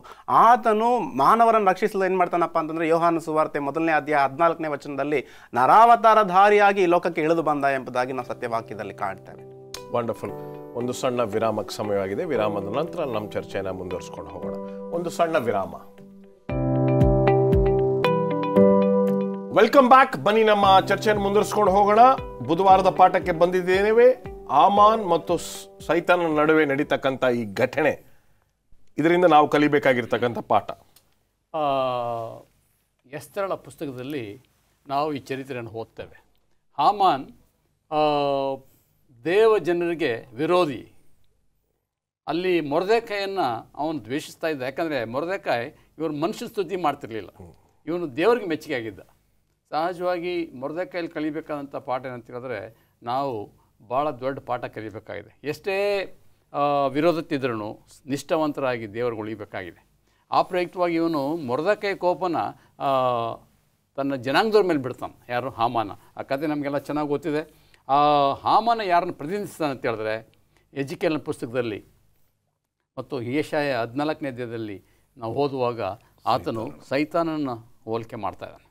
ಆತನು ಮಾನವರನ್ನು ರಕ್ಷಿಸಲು ಏನು ಮಾಡ್ತಾನಪ್ಪ ಅಂತಂದರೆ ಯೋಹಾನ ಸುವಾರ್ತೆ 1ನೇ ಅಧ್ಯಾಯ 14ನೇ ವಚನದಲ್ಲಿ ನರಾವತಾರಧಾರಿಯಾಗಿ ಈ ಲೋಕಕ್ಕೆ ಇಳಿದು ಬಂದ ಎಂಬುದಾಗಿ ನಾವು ಸತ್ಯವಾಕ್ಯದಲ್ಲಿ ಕಾಣ್ತೇವೆ. ವಂಡರ್ಫುಲ್. ಒಂದು ಸಣ್ಣ ವಿರಾಮಕ್ಕೆ ಸಮಯವಾಗಿದೆ. ವಿರಾಮದ ನಂತರ ನಮ್ಮ ಚರ್ಚೆಯನ್ನು ಮುಂದುವರಿಸ್ಕೊಂಡು ಹೋಗೋಣ. ಒಂದು ಸಣ್ಣ ವಿರಾಮ. Welcome back. ಬನ್ನಿ ನಮ್ಮ ಚರ್ಚೆಯನ್ನು ಮುಂದುವರಿಸ್ಕೊಂಡು ಹೋಗೋಣ. ಬುಧವಾರದ ಪಾಠಕ್ಕೆ ಬಂದಿದ್ದೇವೆ. ಹಾಮಾನ್ ಮತ್ತು ಸೈತಾನನ ನಡುವೆ ನಡೀತಕ್ಕಂಥ ಈ ಘಟನೆ, ಇದರಿಂದ ನಾವು ಕಲಿಬೇಕಾಗಿರ್ತಕ್ಕಂಥ ಪಾಠ. ಎಸ್ತೇರಳ ಪುಸ್ತಕದಲ್ಲಿ ನಾವು ಈ ಚರಿತ್ರೆಯನ್ನು ಓದ್ತೇವೆ. ಹಾಮಾನ್ ದೇವ ಜನರಿಗೆ ವಿರೋಧಿ. ಅಲ್ಲಿ ಮೊರ್ದೆಕಾಯನ್ನು ಅವನು ದ್ವೇಷಿಸ್ತಾ ಇದ್ದ. ಯಾಕಂದರೆ ಮೊರ್ದೆಕಾಯಿ ಇವರು ಮನುಷ್ಯ ಸ್ತುತಿ ಮಾಡ್ತಿರ್ಲಿಲ್ಲ, ಇವನು ದೇವರಿಗೆ ಮೆಚ್ಚುಗೆ ಆಗಿದ್ದ. ಸಹಜವಾಗಿ ಮೊರ್ದೆಕಾಯಲ್ಲಿ ಕಲಿಬೇಕಾದಂಥ ಪಾಠ ಏನಂತ ಹೇಳಿದ್ರೆ, ನಾವು ಭಾಳ ದೊಡ್ಡ ಪಾಠ ಕಲಿಬೇಕಾಗಿದೆ. ಎಷ್ಟೇ ವಿರೋಧತ್ತಿದ್ರೂ ನಿಷ್ಠಾವಂತರಾಗಿ ದೇವರಿಗೆ ಉಳಿಬೇಕಾಗಿದೆ. ಆ ಪ್ರಯುಕ್ತವಾಗಿ ಇವನು ಮೊರ್ದೆಕಾಯಿ ಕೋಪನ ತನ್ನ ಜನಾಂಗದವ್ರ ಮೇಲೆ ಬಿಡ್ತಾನೆ. ಯಾರು? ಹಾಮಾನ. ಆ ಕಥೆ ನಮಗೆಲ್ಲ ಚೆನ್ನಾಗಿ ಗೊತ್ತಿದೆ. ಆ ಹಾಮಾನ ಯಾರನ್ನು ಪ್ರತಿನಿಧಿಸ್ತಾನೆ ಅಂತ ಹೇಳಿದ್ರೆ, ಎಜಿಕೇಲ್ನ ಪುಸ್ತಕದಲ್ಲಿ ಮತ್ತು ಯೆಶಾಯ 14ನೇ ಅಧ್ಯಾಯದಲ್ಲಿ ನಾವು ಓದುವಾಗ ಆತನು ಸೈತಾನನ್ನು ಹೋಲಿಕೆ ಮಾಡ್ತಾ ಇದ್ದಾನೆ.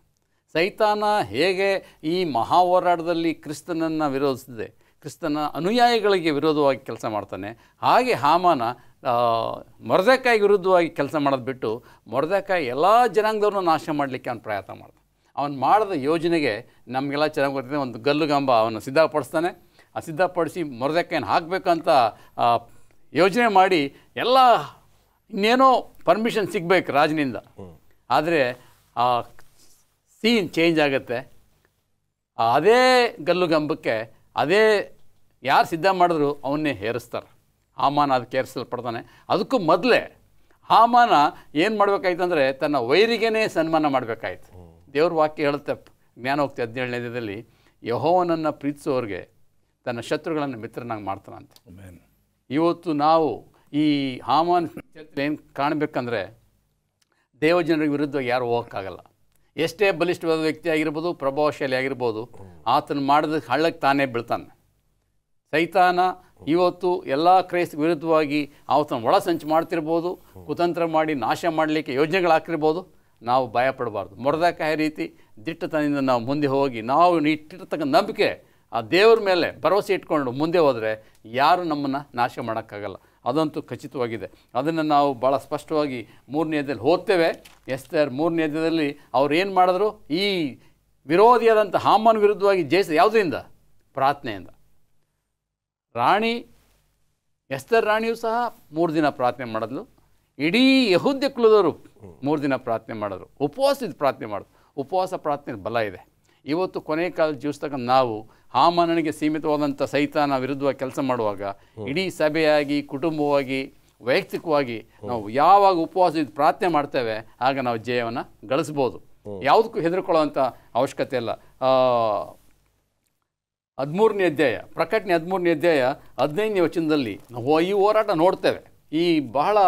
ಸೈತಾನ ಹೇಗೆ ಈ ಮಹಾ ಹೋರಾಟದಲ್ಲಿ ಕ್ರಿಸ್ತನನ್ನು ವಿರೋಧಿಸಿದೆ, ಕ್ರಿಸ್ತನ ಅನುಯಾಯಿಗಳಿಗೆ ವಿರೋಧವಾಗಿ ಕೆಲಸ ಮಾಡ್ತಾನೆ, ಹಾಗೆ ಹಾಮಾನ ಮೊರ್ದೆಕಾಯಿಗೆ ವಿರುದ್ಧವಾಗಿ ಕೆಲಸ ಮಾಡೋದು ಬಿಟ್ಟು ಮೊರ್ದೆಕಾಯಿ ಎಲ್ಲ ಜನಾಂಗದವ್ರನ್ನ ನಾಶ ಮಾಡಲಿಕ್ಕೆ ಅವನು ಪ್ರಯತ್ನ ಮಾಡ್ತಾನೆ. ಅವನು ಮಾಡಿದ ಯೋಜನೆಗೆ ನಮಗೆಲ್ಲ ಚೆನ್ನಾಗಿ ಗೊತ್ತಿದೆ. ಒಂದು ಗಲ್ಲುಗಂಬ ಅವನು ಸಿದ್ಧಪಡಿಸ್ತಾನೆ. ಆ ಸಿದ್ಧಪಡಿಸಿ ಮೊರ್ದೆಕಾಯಿನ ಹಾಕಬೇಕಂತ ಯೋಜನೆ ಮಾಡಿ ಎಲ್ಲ ಇನ್ನೇನೋ ಪರ್ಮಿಷನ್ ಸಿಗಬೇಕು ರಾಜನಿಂದ. ಆದರೆ ಆ ಸೀನ್ ಚೇಂಜ್ ಆಗುತ್ತೆ. ಅದೇ ಗಲ್ಲುಗಂಬಕ್ಕೆ ಅದೇ ಯಾರು ಸಿದ್ಧ ಮಾಡಿದ್ರು ಅವನ್ನೇ ಹೇರಿಸ್ತಾರೆ. ಹಾಮಾನ ಅದಕ್ಕೆ ಏರಿಸಲ್ಪಡ್ತಾನೆ. ಅದಕ್ಕೂ ಮೊದಲೇ ಹಾಮಾನ ಏನು ಮಾಡಬೇಕಾಯ್ತು ಅಂದರೆ ತನ್ನ ವೈರಿಗೇನೇ ಸನ್ಮಾನ ಮಾಡಬೇಕಾಯ್ತು. ದೇವ್ರ ವಾಕ್ಯ ಹೇಳುತ್ತೆ ಜ್ಞಾನೋಕ್ತಿ 17ನೇದಲ್ಲಿ, ಯೆಹೋವನನ್ನು ಪ್ರೀತಿಸೋರಿಗೆ ತನ್ನ ಶತ್ರುಗಳನ್ನು ಮಿತ್ರನಾಗಿ ಮಾಡ್ತಾನಂತೆ. ಇವತ್ತು ನಾವು ಈ ಹಾಮಾನ ಏನು ಕಾಣಬೇಕಂದ್ರೆ, ದೇವಜನರಿಗೆ ವಿರುದ್ಧ ಯಾರು ಹೋಗೋಕ್ಕಾಗಲ್ಲ. ಎಷ್ಟೇ ಬಲಿಷ್ಠವಾದ ವ್ಯಕ್ತಿ ಆಗಿರ್ಬೋದು, ಪ್ರಭಾವಶಾಲಿ ಆಗಿರ್ಬೋದು, ಆತನು ಮಾಡಿದ ಹಳ್ಳಕ್ಕೆ ತಾನೇ ಬೀಳ್ತಾನೆ. ಸೈತಾನ ಇವತ್ತು ಎಲ್ಲ ಕ್ರೈಸ್ತ ವಿರುದ್ಧವಾಗಿ ಆತನ ಒಳ ಸಂಚು ಮಾಡ್ತಿರ್ಬೋದು, ಕುತಂತ್ರ ಮಾಡಿ ನಾಶ ಮಾಡಲಿಕ್ಕೆ ಯೋಜನೆಗಳು ಹಾಕಿರ್ಬೋದು. ನಾವು ಭಯಪಡಬಾರ್ದು. ಮೊರ್ದೆಕಾಯಿ ರೀತಿ ದಿಟ್ಟತನದಿಂದ ನಾವು ಮುಂದೆ ಹೋಗಿ ನಾವು ಇಟ್ಟಿರ್ತಕ್ಕಂಥ ನಂಬಿಕೆ ಆ ದೇವ್ರ ಮೇಲೆ ಭರವಸೆ ಇಟ್ಕೊಂಡು ಮುಂದೆ ಹೋದರೆ ಯಾರು ನಮ್ಮನ್ನು ನಾಶ ಮಾಡೋಕ್ಕಾಗಲ್ಲ. ಅದಂತೂ ಖಚಿತವಾಗಿದೆ. ಅದನ್ನು ನಾವು ಭಾಳ ಸ್ಪಷ್ಟವಾಗಿ 3ನೇ ಅಧ್ಯಾಯದಲ್ಲಿ ಓದ್ತೇವೆ. ಎಸ್ತೇರ್ 3ನೇ ಅಧ್ಯಾಯದಲ್ಲಿ ಅವ್ರು ಏನು ಮಾಡಿದ್ರು? ಈ ವಿರೋಧಿಯಾದಂಥ ಹಾಮಾನ ವಿರುದ್ಧವಾಗಿ ಜಯಿಸಿದ ಯಾವುದರಿಂದ? ಪ್ರಾರ್ಥನೆಯಿಂದ. ರಾಣಿ ಎಸ್ತೇರ್ ರಾಣಿಯೂ ಸಹ 3 ದಿನ ಪ್ರಾರ್ಥನೆ ಮಾಡಿದ್ಲು. ಇಡೀ ಯಹೂದ್ಯ ಕುಲದವರು 3 ದಿನ ಪ್ರಾರ್ಥನೆ ಮಾಡಿದ್ರು. ಉಪವಾಸದ ಪ್ರಾರ್ಥನೆ ಮಾಡಿದ್ರು. ಉಪವಾಸ ಪ್ರಾರ್ಥನೆ ಬಲ ಇದೆ. ಇವತ್ತು ಕೊನೆ ಕಾಲ ಜೀವಿಸ್ತಕ್ಕಂಥ ನಾವು ಹಾಮಾನನಿಗೆ ಸೀಮಿತವಾದಂಥ ಸೈತಾನ ವಿರುದ್ಧವಾಗಿ ಕೆಲಸ ಮಾಡುವಾಗ ಇಡೀ ಸಭೆಯಾಗಿ, ಕುಟುಂಬವಾಗಿ, ವೈಯಕ್ತಿಕವಾಗಿ ನಾವು ಯಾವಾಗ ಉಪವಾಸ ಪ್ರಾರ್ಥನೆ ಮಾಡ್ತೇವೆ ಆಗ ನಾವು ಜಯವನ್ನು ಗಳಿಸ್ಬೋದು. ಯಾವುದಕ್ಕೂ ಹೆದರ್ಕೊಳ್ಳೋವಂಥ ಅವಶ್ಯಕತೆ ಇಲ್ಲ. 13ನೇ ಅಧ್ಯಾಯ, ಪ್ರಕಟಣೆ 13ನೇ ಅಧ್ಯಾಯ 15ನೇ ವಚನದಲ್ಲಿ ನಾವು ಈ ಹೋರಾಟ ನೋಡ್ತೇವೆ. ಈ ಬಹಳ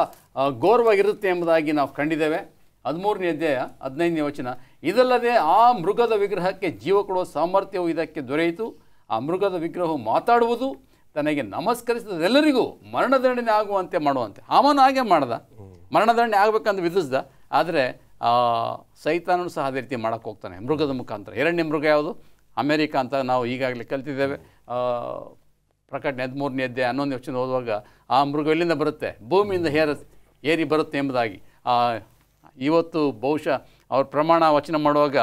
ಘೋರವಾಗಿರುತ್ತೆ ಎಂಬುದಾಗಿ ನಾವು ಕಂಡಿದ್ದೇವೆ. 13ನೇ ಅಧ್ಯಾಯ 15ನೇ ವಚನ, ಇದಲ್ಲದೆ ಆ ಮೃಗದ ವಿಗ್ರಹಕ್ಕೆ ಜೀವ ಕೊಡುವ ಸಾಮರ್ಥ್ಯವು ಇದಕ್ಕೆ ದೊರೆಯಿತು. ಆ ಮೃಗದ ವಿಗ್ರಹವು ಮಾತಾಡುವುದು, ತನಗೆ ನಮಸ್ಕರಿಸಿದೆಲ್ಲರಿಗೂ ಮರಣದಂಡನೆ ಆಗುವಂತೆ ಮಾಡುವಂತೆ. ಹಾಮಾನ ಹಾಗೆ ಮಾಡ್ದ, ಮರಣದಂಡನೆ ಆಗಬೇಕಂತ ವಿಧಿಸ್ದ. ಆದರೆ ಸೈತಾನನು ಸಹ ಅದೇ ರೀತಿ ಮಾಡೋಕ್ಕೆ ಹೋಗ್ತಾನೆ ಮೃಗದ ಮುಖಾಂತರ. 2ನೇ ಮೃಗ ಯಾವುದು? ಅಮೇರಿಕಾ ಅಂತ ನಾವು ಈಗಾಗಲೇ ಕಲ್ತಿದ್ದೇವೆ. ಪ್ರಕಟಣೆ 13ನೇ ಅಧ್ಯಾಯ 11ನೇ ವಚನ ಓದುವಾಗ ಆ ಮೃಗ ಎಲ್ಲಿಂದ ಬರುತ್ತೆ? ಭೂಮಿಯಿಂದ ಏರಿ ಬರುತ್ತೆ ಎಂಬುದಾಗಿ. ಇವತ್ತು ಬಹುಶಃ ಅವ್ರ ಪ್ರಮಾಣ ವಚನ ಮಾಡುವಾಗ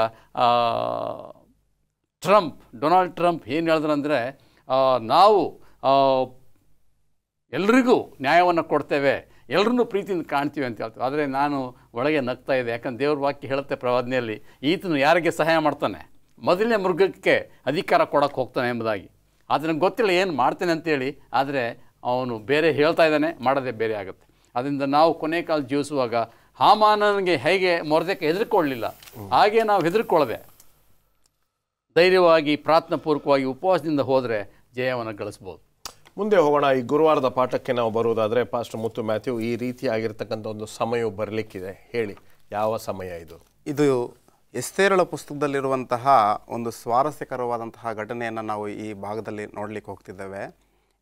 ಡೊನಾಲ್ಡ್ ಟ್ರಂಪ್ ಏನು ಹೇಳಿದ್ರಂದರೆ, ನಾವು ಎಲ್ರಿಗೂ ನ್ಯಾಯವನ್ನು ಕೊಡ್ತೇವೆ, ಎಲ್ಲರನ್ನೂ ಪ್ರೀತಿಯಿಂದ ಕಾಣ್ತೀವಿ ಅಂತ ಹೇಳ್ತೀವಿ. ಆದರೆ ನಾನು ಒಳಗೆ ನಗ್ತಾ ಇದೆ. ಯಾಕಂದ್ರೆ ದೇವ್ರ ವಾಕ್ಯ ಹೇಳುತ್ತೆ ಪ್ರವಾದನೆಯಲ್ಲಿ, ಈತನು ಯಾರಿಗೆ ಸಹಾಯ ಮಾಡ್ತಾನೆ? ಮೊದಲನೇ ಮೃಗಕ್ಕೆ ಅಧಿಕಾರ ಕೊಡೋಕ್ಕೆ ಹೋಗ್ತಾನೆ ಎಂಬುದಾಗಿ. ಅದನ್ನು ಗೊತ್ತಿಲ್ಲ ಏನು ಮಾಡ್ತೇನೆ ಅಂತೇಳಿ, ಆದರೆ ಅವನು ಬೇರೆ ಹೇಳ್ತಾ ಇದ್ದಾನೆ, ಮಾಡೋದೇ ಬೇರೆ ಆಗುತ್ತೆ. ಅದರಿಂದ ನಾವು ಕೊನೆ ಕಾಲ ಜೀವಿಸುವಾಗ ಹಾಮಾನನಿಗೆ ಹೇಗೆ ಮೊರ್ದೆಕಾಯಿ ಹೆದರ್ಕೊಳ್ಳಲಿಲ್ಲ, ಹಾಗೆ ನಾವು ಹೆದರ್ಕೊಳ್ಳದೆ ಧೈರ್ಯವಾಗಿ ಪ್ರಾರ್ಥನಾಪೂರ್ವಕವಾಗಿ ಉಪವಾಸದಿಂದ ಹೋದರೆ ಜಯವನ್ನು ಗಳಿಸ್ಬೋದು. ಮುಂದೆ ಹೋಗೋಣ. ಈ ಗುರುವಾರದ ಪಾಠಕ್ಕೆ ನಾವು ಬರುವುದಾದರೆ ಪಾಸ್ಟರ್ ಮುತ್ತು ಮ್ಯಾಥ್ಯೂ, ಈ ರೀತಿಯಾಗಿರ್ತಕ್ಕಂಥ ಒಂದು ಸಮಯ ಬರಲಿಕ್ಕಿದೆ, ಹೇಳಿ ಯಾವ ಸಮಯ ಇದು? ಇದು ಎಸ್ತೇರಳ ಪುಸ್ತಕದಲ್ಲಿರುವಂತಹ ಒಂದು ಸ್ವಾರಸ್ಯಕರವಾದಂತಹ ಘಟನೆಯನ್ನು ನಾವು ಈ ಭಾಗದಲ್ಲಿ ನೋಡಲಿಕ್ಕೆ ಹೋಗ್ತಿದ್ದೇವೆ.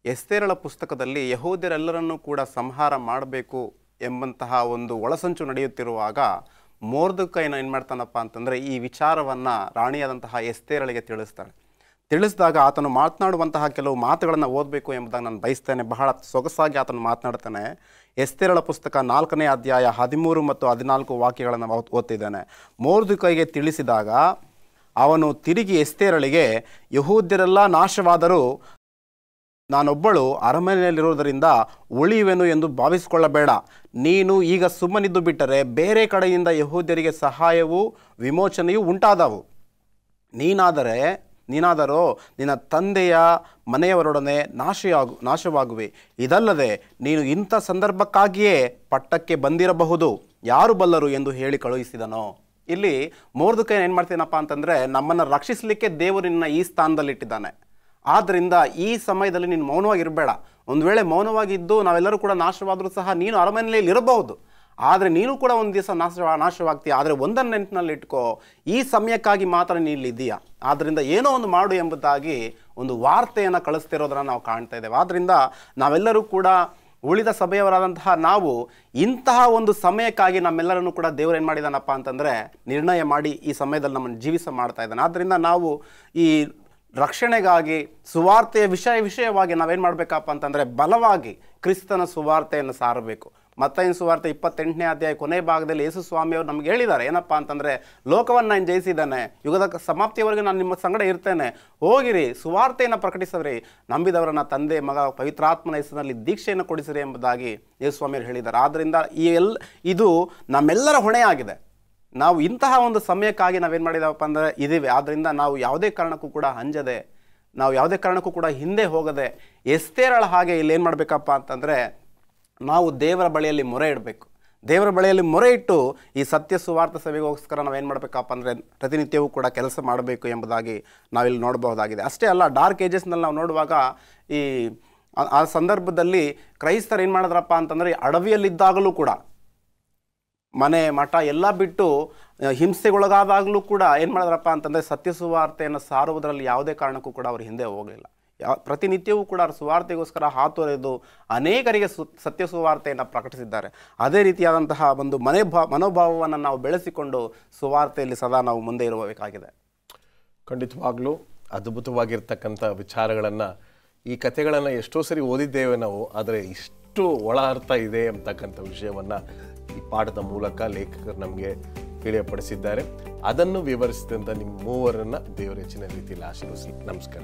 ಎಸ್ತೇರಳ ಪುಸ್ತಕದಲ್ಲಿ ಯಹೂದ್ಯರೆಲ್ಲರನ್ನೂ ಕೂಡ ಸಂಹಾರ ಮಾಡಬೇಕು ಎಂಬಂತಹ ಒಂದು ಒಳಸಂಚು ನಡೆಯುತ್ತಿರುವಾಗ ಮೊರ್ದೆಕೈನ ಏನು ಮಾಡ್ತಾನಪ್ಪ ಅಂತಂದರೆ ಈ ವಿಚಾರವನ್ನು ರಾಣಿಯಾದಂತಹ ಎಸ್ತೇರಳಿಗೆ ತಿಳಿಸಿದಾಗ ಆತನು ಮಾತನಾಡುವಂತಹ ಕೆಲವು ಮಾತುಗಳನ್ನು ಓದಬೇಕು ಎಂಬುದಾಗಿ ನಾನು ಬಯಸ್ತೇನೆ. ಬಹಳ ಸೊಗಸಾಗಿ ಆತನು ಮಾತನಾಡ್ತಾನೆ. ಎಸ್ತೇರಳ ಪುಸ್ತಕ 4ನೇ ಅಧ್ಯಾಯ 13 ಮತ್ತು 14 ವಾಕ್ಯಗಳನ್ನು ಓದ್ತಿದ್ದಾನೆ. ಮೊರ್ದೆಕೈಗೆ ತಿಳಿಸಿದಾಗ ಅವನು ತಿರುಗಿ ಎಸ್ತೇರಳಿಗೆ, ಯಹೂದ್ಯರೆಲ್ಲ ನಾಶವಾದರೂ ನಾನೊಬ್ಬಳು ಅರಮನೆಯಲ್ಲಿರುವುದರಿಂದ ಉಳಿಯುವೆನು ಎಂದು ಭಾವಿಸಿಕೊಳ್ಳಬೇಡ. ನೀನು ಈಗ ಸುಮ್ಮನಿದ್ದು ಬಿಟ್ಟರೆ ಬೇರೆ ಕಡೆಯಿಂದ ಯಹೂದ್ಯರಿಗೆ ಸಹಾಯವೂ ವಿಮೋಚನೆಯೂ ಉಂಟಾದವು. ನೀನಾದರೋ ನಿನ್ನ ತಂದೆಯ ಮನೆಯವರೊಡನೆ ನಾಶವಾಗುವೆ. ಇದಲ್ಲದೆ ನೀನು ಇಂಥ ಸಂದರ್ಭಕ್ಕಾಗಿಯೇ ಪಟ್ಟಕ್ಕೆ ಬಂದಿರಬಹುದು, ಯಾರು ಬಲ್ಲರು ಎಂದು ಹೇಳಿ ಕಳುಹಿಸಿದನೋ. ಇಲ್ಲಿ ಮೊರ್ದೆಕೈ ಏನು ಮಾಡ್ತೀನಪ್ಪ ಅಂತಂದರೆ, ನಮ್ಮನ್ನು ರಕ್ಷಿಸಲಿಕ್ಕೆ ದೇವರು ನಿನ್ನ ಈ ಸ್ಥಾನದಲ್ಲಿಟ್ಟಿದ್ದಾನೆ. ಆದ್ದರಿಂದ ಈ ಸಮಯದಲ್ಲಿ ನೀನು ಮೌನವಾಗಿರಬೇಡ. ಒಂದು ವೇಳೆ ಮೌನವಾಗಿದ್ದು ನಾವೆಲ್ಲರೂ ಕೂಡ ನಾಶವಾದರೂ ಸಹ ನೀನು ಅರಮನೆಯಲ್ಲಿ ಇರಬಹುದು, ಆದರೆ ನೀನು ಕೂಡ ಒಂದು ದಿವಸ ನಾಶವಾಗ್ತೀಯ. ಆದರೆ ಒಂದನ್ನು ನೆನಪಿನಲ್ಲಿ ಇಟ್ಕೋ, ಈ ಸಮಯಕ್ಕಾಗಿ ಮಾತ್ರ ನೀನು ಇಲ್ಲಿದ್ದೀಯಾ. ಆದ್ದರಿಂದ ಏನೋ ಒಂದು ಮಾಡು ಎಂಬುದಾಗಿ ಒಂದು ವಾರ್ತೆಯನ್ನು ಕಳಿಸ್ತಿರೋದನ್ನು ನಾವು ಕಾಣ್ತಾ ಇದ್ದೇವೆ. ಆದ್ದರಿಂದ ನಾವೆಲ್ಲರೂ ಕೂಡ ಉಳಿದ ಸಭೆಯವರಾದಂತಹ ನಾವು ಇಂತಹ ಒಂದು ಸಮಯಕ್ಕಾಗಿ ನಮ್ಮೆಲ್ಲರನ್ನು ಕೂಡ ದೇವರು ಏನು ಮಾಡಿದಾನಪ್ಪ ಅಂತಂದರೆ ನಿರ್ಣಯ ಮಾಡಿ ಈ ಸಮಯದಲ್ಲಿ ನಮ್ಮನ್ನು ಜೀವಿಸ ಮಾಡ್ತಾ ಇದ್ದಾನೆ. ಆದ್ದರಿಂದ ನಾವು ಈ ರಕ್ಷಣೆಗಾಗಿ ಸುವಾರ್ತೆಯ ವಿಷಯವಾಗಿ ನಾವೇನು ಮಾಡಬೇಕಪ್ಪ ಅಂತಂದರೆ ಬಲವಾಗಿ ಕ್ರಿಸ್ತನ ಸುವಾರ್ತೆಯನ್ನು ಸಾರಬೇಕು. ಮತ್ತಾಯನ ಸುವಾರ್ತೆ 28ನೇ ಅಧ್ಯಾಯ ಕೊನೆ ಭಾಗದಲ್ಲಿ ಯೇಸು ಸ್ವಾಮಿಯವರು ನಮ್ಗೆ ಹೇಳಿದ್ದಾರೆ, ಏನಪ್ಪ ಅಂತಂದರೆ, ಲೋಕವನ್ನು ನಾನು ಜಯಿಸಿದ್ದಾನೆ, ಯುಗದ ಸಮಾಪ್ತಿಯವರೆಗೆ ನಾನು ನಿಮ್ಮ ಸಂಗಡ ಇರ್ತೇನೆ, ಹೋಗಿರಿ ಸುವಾರ್ತೆಯನ್ನು ಪ್ರಕಟಿಸಿರಿ, ನಂಬಿದವರನ್ನ ತಂದೆ ಮಗ ಪವಿತ್ರಾತ್ಮನ ಹೆಸರಿನಲ್ಲಿ ದೀಕ್ಷೆಯನ್ನು ಕೊಡಿಸಿರಿ ಎಂಬುದಾಗಿ ಯೇಸು ಸ್ವಾಮಿಯವರು ಹೇಳಿದ್ದಾರೆ. ಆದ್ದರಿಂದ ಇದು ನಮ್ಮೆಲ್ಲರ ಹೊಣೆಯಾಗಿದೆ. ನಾವು ಇಂತಹ ಒಂದು ಸಮಯಕ್ಕಾಗಿ ನಾವೇನು ಮಾಡಿದವಪ್ಪ ಅಂದರೆ ಇದ್ದೀವಿ. ಆದ್ದರಿಂದ ನಾವು ಯಾವುದೇ ಕಾರಣಕ್ಕೂ ಕೂಡ ಅಂಜದೆ, ನಾವು ಯಾವುದೇ ಕಾರಣಕ್ಕೂ ಕೂಡ ಹಿಂದೆ ಹೋಗದೆ ಎಸ್ತೇರಳ ಹಾಗೆ ಇಲ್ಲಿ ಏನು ಮಾಡಬೇಕಪ್ಪ ಅಂತಂದರೆ ನಾವು ದೇವರ ಬಳಿಯಲ್ಲಿ ಮೊರೆ ಇಡಬೇಕು. ದೇವರ ಬಳಿಯಲ್ಲಿ ಮೊರೆ ಇಟ್ಟು ಈ ಸತ್ಯ ಸುವಾರ್ಥ ಸಭೆಗೋಸ್ಕರ ನಾವೇನು ಮಾಡಬೇಕಪ್ಪ ಅಂದರೆ ಪ್ರತಿನಿತ್ಯವೂ ಕೂಡ ಕೆಲಸ ಮಾಡಬೇಕು ಎಂಬುದಾಗಿ ನಾವಿಲ್ಲಿ ನೋಡಬಹುದಾಗಿದೆ. ಅಷ್ಟೇ ಅಲ್ಲ, ಡಾರ್ಕ್ ಏಜಸ್ನಲ್ಲಿ ನಾವು ನೋಡುವಾಗ ಆ ಸಂದರ್ಭದಲ್ಲಿ ಕ್ರೈಸ್ತರು ಏನು ಮಾಡಿದ್ರಪ್ಪ ಅಂತಂದರೆ ಅಡವಿಯಲ್ಲಿದ್ದಾಗಲೂ ಕೂಡ ಮನೆ ಮಠ ಎಲ್ಲ ಬಿಟ್ಟು ಹಿಂಸೆಗೊಳಗಾದಾಗಲೂ ಕೂಡ ಏನು ಮಾಡಿದ್ರಪ್ಪ ಅಂತಂದರೆ ಸತ್ಯ ಸುವಾರ್ತೆಯನ್ನು ಸಾರುವುದರಲ್ಲಿ ಯಾವುದೇ ಕಾರಣಕ್ಕೂ ಕೂಡ ಅವರು ಹಿಂದೆ ಹೋಗಲಿಲ್ಲ. ಪ್ರತಿನಿತ್ಯವೂ ಕೂಡ ಸುವಾರ್ತೆಗೋಸ್ಕರ ಹಾತೊರೆದು ಅನೇಕರಿಗೆ ಸತ್ಯ ಸುವಾರ್ತೆಯನ್ನು ಪ್ರಕಟಿಸಿದ್ದಾರೆ. ಅದೇ ರೀತಿಯಾದಂತಹ ಒಂದು ಮನೋಭಾವವನ್ನು ನಾವು ಬೆಳೆಸಿಕೊಂಡು ಸುವಾರ್ತೆಯಲ್ಲಿ ಸದಾ ನಾವು ಮುಂದೆ ಇರಬೇಕಾಗಿದೆ. ಖಂಡಿತವಾಗ್ಲೂ ಅದ್ಭುತವಾಗಿರ್ತಕ್ಕಂಥ ವಿಚಾರಗಳನ್ನು, ಈ ಕಥೆಗಳನ್ನು ಎಷ್ಟೋ ಸರಿ ಓದಿದ್ದೇವೆ ನಾವು, ಆದರೆ ಇಷ್ಟು ಒಳ ಅರ್ಥ ಇದೆ ಅಂತಕ್ಕಂಥ ವಿಷಯವನ್ನು ಈ ಪಾಠದ ಮೂಲಕ ಲೇಖಕರು ನಮಗೆ ತಿಳಿಯಪಡಿಸಿದ್ದಾರೆ. ಅದನ್ನು ವಿವರಿಸಿದಂಥ ನಿಮ್ಮ ಮೂವರನ್ನು ದೇವರ ಹೆಚ್ಚಿನ ರೀತಿಯಲ್ಲಿ ಆಶೀರ್ವದಿಸಲಿ. ನಮಸ್ಕಾರ.